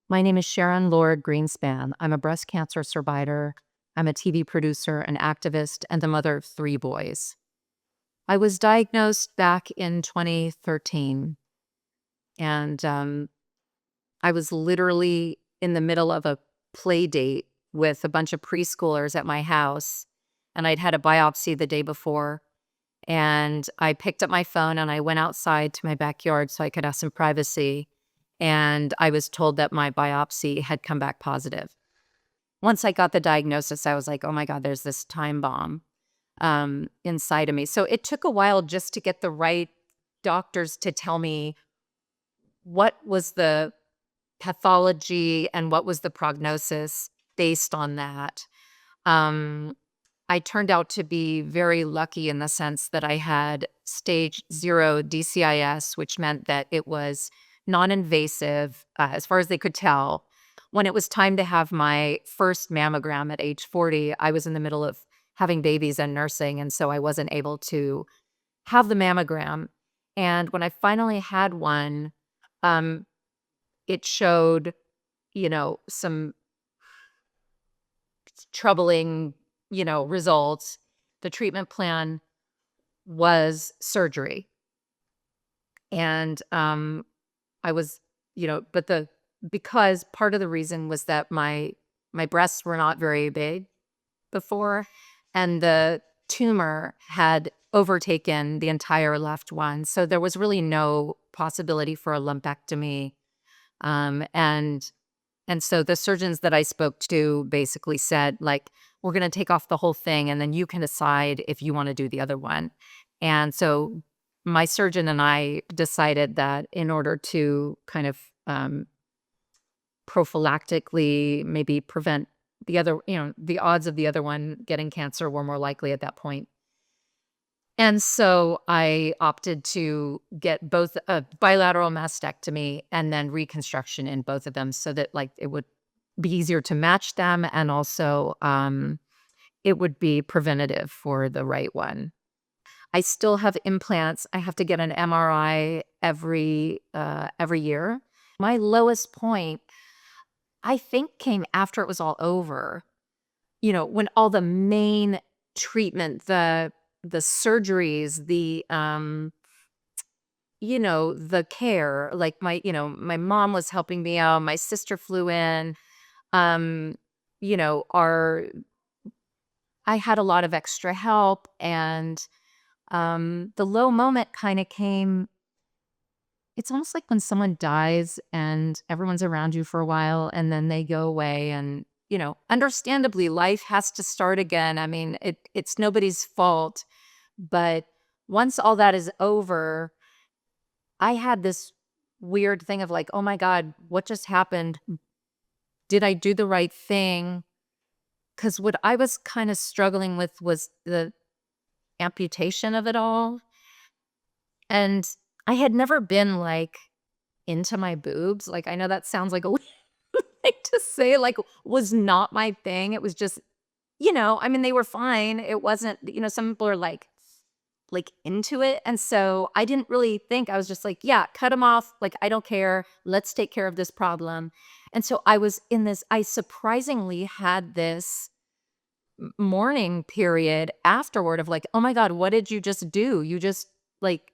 My name is Sharon Lord Greenspan. I'm a breast cancer survivor. I'm a TV producer, an activist, and the mother of 3 boys. I was diagnosed back in 2013, and I was literally in the middle of a play date with a bunch of preschoolers at my house, and I'd had a biopsy the day before. And I picked up my phone and I went outside to my backyard so I could have some privacy. And I was told that my biopsy had come back positive. Once I got the diagnosis, I was like, oh my God, there's this time bomb inside of me. So it took a while just to get the right doctors to tell me what was the pathology and what was the prognosis based on that. Um, I turned out to be very lucky in the sense that I had stage 0 DCIS, which meant that it was non-invasive, as far as they could tell. When it was time to have my first mammogram at age 40, I was in the middle of having babies and nursing, and so I wasn't able to have the mammogram. And when I finally had one, um, it showed, some troubling, results. The treatment plan was surgery. And I was, but because part of the reason was that my breasts were not very big before, and the tumor had overtaken the entire left one. So there was really no possibility for a lumpectomy. And so the surgeons that I spoke to basically said, like, we're going to take off the whole thing and then you can decide if you want to do the other one. And so my surgeon and I decided that in order to kind of prophylactically maybe prevent the other, the odds of the other one getting cancer were more likely at that point. And so I opted to get both a bilateral mastectomy and then reconstruction in both of them so that like it would be easier to match them, and also it would be preventative for the right one. I still have implants. I have to get an MRI every year. My lowest point, I think, came after it was all over. When all the main treatment, the surgeries, the care, like my mom was helping me out, my sister flew in, um, our I had a lot of extra help, and the low moment kind of came. It's almost like when someone dies and everyone's around you for a while and then they go away, and understandably life has to start again. I mean, it's nobody's fault. But once all that is over, I had this weird thing of like, oh my God, what just happened? Did I do the right thing? Because what I was kind of struggling with was the amputation of it all. And I had never been like into my boobs. Like, I know that sounds like a weird thing to say, like, was not my thing. It was just, I mean, they were fine. It wasn't, some people are like into it. And so I didn't really think. I was just like, yeah, cut them off. Like, I don't care. Let's take care of this problem. And so I surprisingly had this mourning period afterward of like, oh my God, what did you just do? You just like,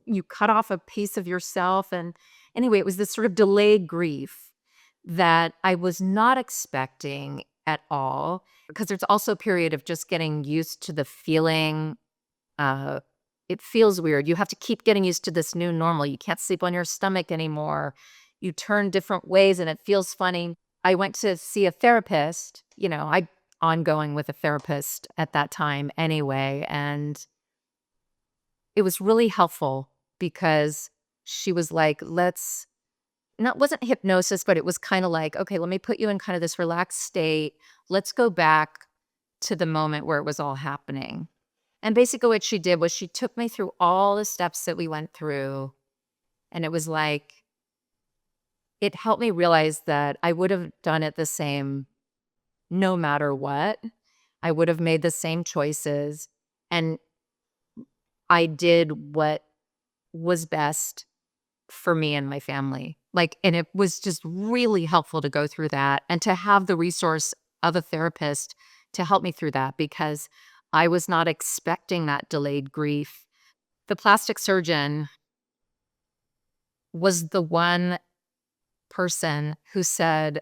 you cut off a piece of yourself. And anyway, it was this sort of delayed grief that I was not expecting at all, because there's also a period of just getting used to the feeling. It feels weird. You have to keep getting used to this new normal. You can't sleep on your stomach anymore. You turn different ways and it feels funny. I went to see a therapist, I ongoing with a therapist at that time anyway, and it was really helpful because she was like, wasn't hypnosis, but it was kind of like, okay, let me put you in kind of this relaxed state. Let's go back to the moment where it was all happening. And basically what she did was she took me through all the steps that we went through. And it was like, it helped me realize that I would have done it the same no matter what. I would have made the same choices. And I did what was best for me and my family, Like, and it was just really helpful to go through that and to have the resource of a therapist to help me through that because I was not expecting that delayed grief. The plastic surgeon was the one person who said,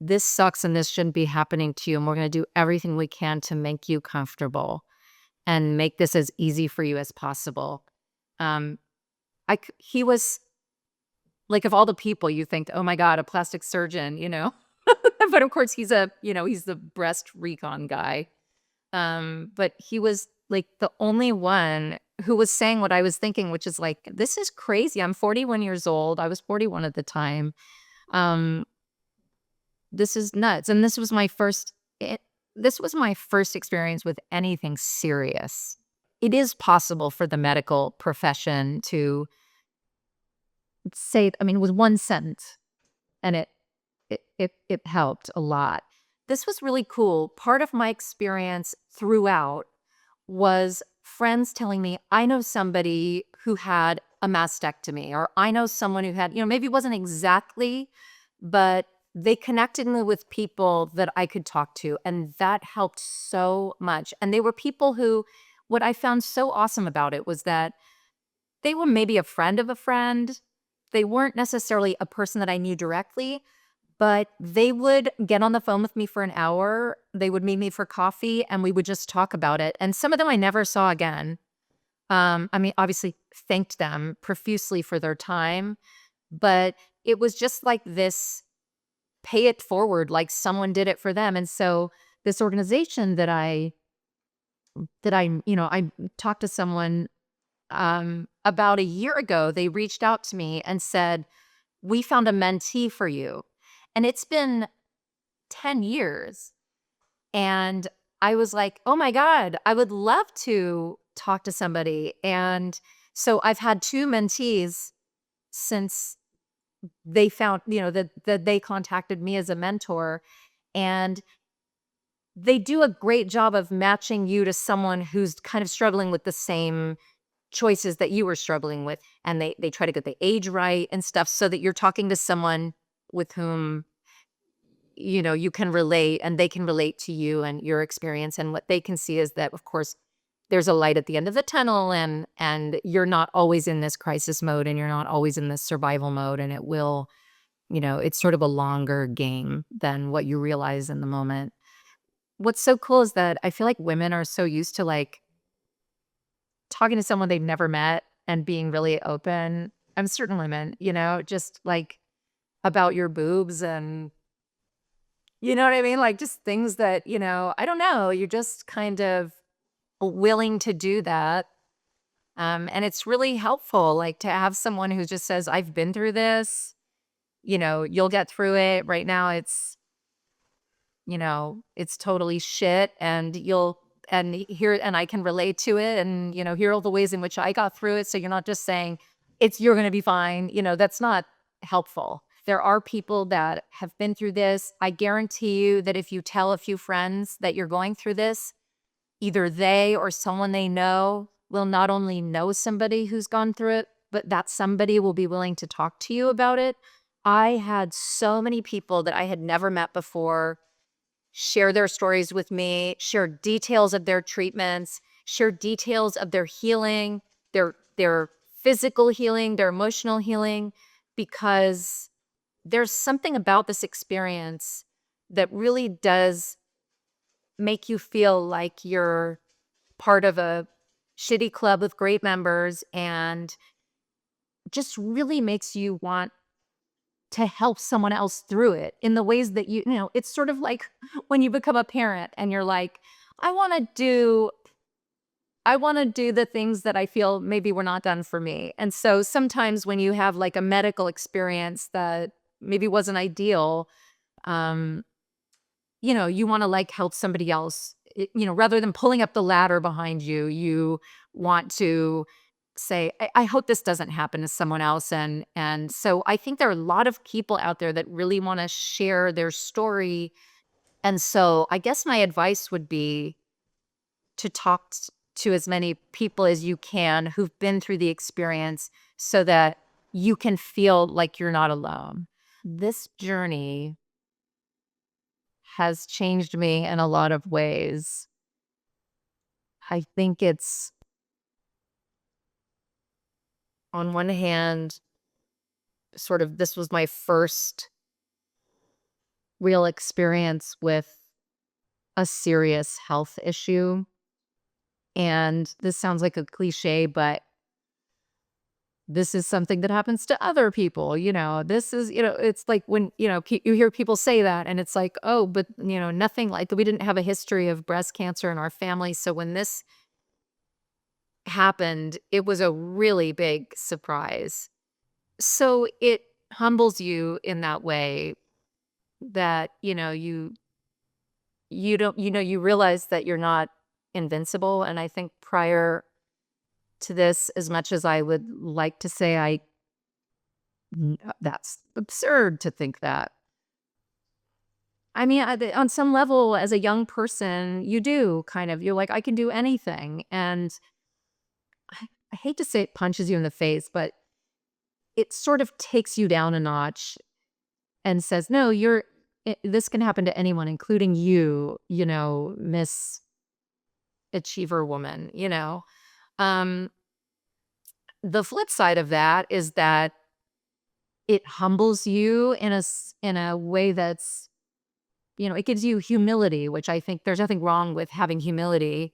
"This sucks and this shouldn't be happening to you. And we're going to do everything we can to make you comfortable and make this as easy for you as possible." Um, he was like, of all the people you think, oh my God, a plastic surgeon, but of course he's the breast recon guy. But he was like the only one who was saying what I was thinking, which is like, this is crazy. I'm 41 years old. I was 41 at the time. Um, this is nuts. And this was my first experience with anything serious. It is possible for the medical profession to say, I mean, it was one sentence and it helped a lot. This was really cool. Part of my experience throughout was friends telling me, I know somebody who had a mastectomy, or I know someone who had, maybe it wasn't exactly, but they connected me with people that I could talk to. And that helped so much. And they were people who, what I found so awesome about it was that they were maybe a friend of a friend. They weren't necessarily a person that I knew directly, but they would get on the phone with me for an hour. They would meet me for coffee and we would just talk about it. And some of them I never saw again. I mean, obviously thanked them profusely for their time, but it was just like this pay it forward, like someone did it for them. And so this organization I talked to someone about a year ago, they reached out to me and said, we found a mentee for you. And it's been 10 years. And I was like, oh my God, I would love to talk to somebody. And so I've had two mentees since they found, that they contacted me as a mentor. And they do a great job of matching you to someone who's kind of struggling with the same choices that you were struggling with. And they try to get the age right and stuff so that you're talking to someone with whom you can relate and they can relate to you and your experience. And what they can see is that, of course, there's a light at the end of the tunnel and you're not always in this crisis mode and you're not always in this survival mode. And it will, it's sort of a longer game than what you realize in the moment. What's so cool is that I feel like women are so used to like talking to someone they've never met and being really open. I'm certain women, just like about your boobs and you know what I mean? Like just things that, I don't know, you're just kind of willing to do that. And it's really helpful, like to have someone who just says, I've been through this, you'll get through it. Right now it's totally shit and and I can relate to it and, here are all the ways in which I got through it. So you're not just saying you're going to be fine. That's not helpful. There are people that have been through this. I guarantee you that if you tell a few friends that you're going through this, either they or someone they know will not only know somebody who's gone through it, but that somebody will be willing to talk to you about it. I had so many people that I had never met before share their stories with me, share details of their treatments, share details of their healing, their physical healing, their emotional healing, because there's something about this experience that really does make you feel like you're part of a shitty club with great members and just really makes you want to help someone else through it in the ways that it's sort of like when you become a parent and you're like, I want to do the things that I feel maybe were not done for me. And so sometimes when you have like a medical experience that maybe wasn't ideal, you want to like help somebody else, rather than pulling up the ladder behind you, you want to say, I hope this doesn't happen to someone else. And so I think there are a lot of people out there that really want to share their story. And so I guess my advice would be to talk to as many people as you can who've been through the experience so that you can feel like you're not alone. This journey has changed me in a lot of ways. I think it's, on one hand, sort of this was my first real experience with a serious health issue. And this sounds like a cliche, but this is something that happens to other people. This is, it's like when, you hear people say that and it's like, oh, but, nothing like we didn't have a history of breast cancer in our family. So when this happened, it was a really big surprise. So it humbles you in that way that, you don't, you realize that you're not invincible. And I think prior to this, as much as I would like to say that's absurd to think that. I mean, on some level, as a young person, you do kind of, you're like, I can do anything. And I hate to say it punches you in the face, but it sort of takes you down a notch and says, no, this can happen to anyone, including you, Miss Achiever woman. Um, the flip side of that is that it humbles you in a way that's, it gives you humility, which I think there's nothing wrong with having humility.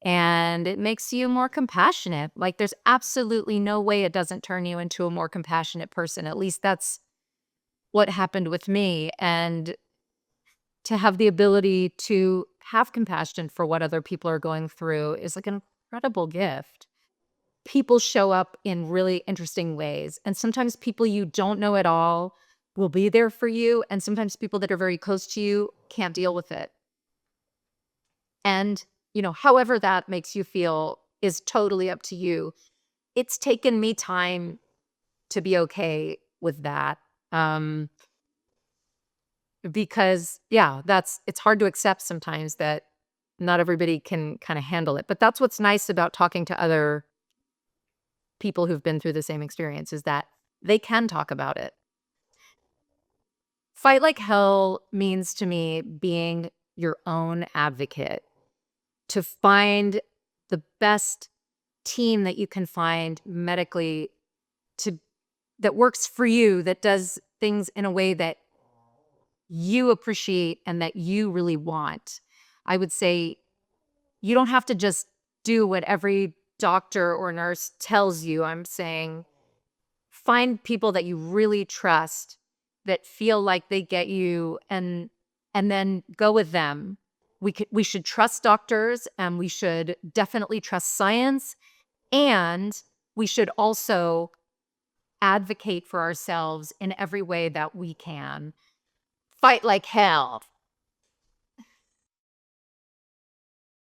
And it makes you more compassionate. Like, there's absolutely no way it doesn't turn you into a more compassionate person. At least that's what happened with me. And to have the ability to have compassion for what other people are going through is like an incredible gift. People show up in really interesting ways. And sometimes people you don't know at all will be there for you. And sometimes people that are very close to you can't deal with it. And, however that makes you feel is totally up to you. It's taken me time to be okay with that. Because, yeah, it's hard to accept sometimes that not everybody can kind of handle it. But that's what's nice about talking to other people who've been through the same experience, is that they can talk about it. Fight like hell means to me being your own advocate, to find the best team that you can find medically that works for you, that does things in a way that you appreciate and that you really want. I would say you don't have to just do what every doctor or nurse tells you. I'm saying find people that you really trust, that feel like they get you, and then go with them. We should trust doctors, and we should definitely trust science, and we should also advocate for ourselves in every way that we can. Fight like hell.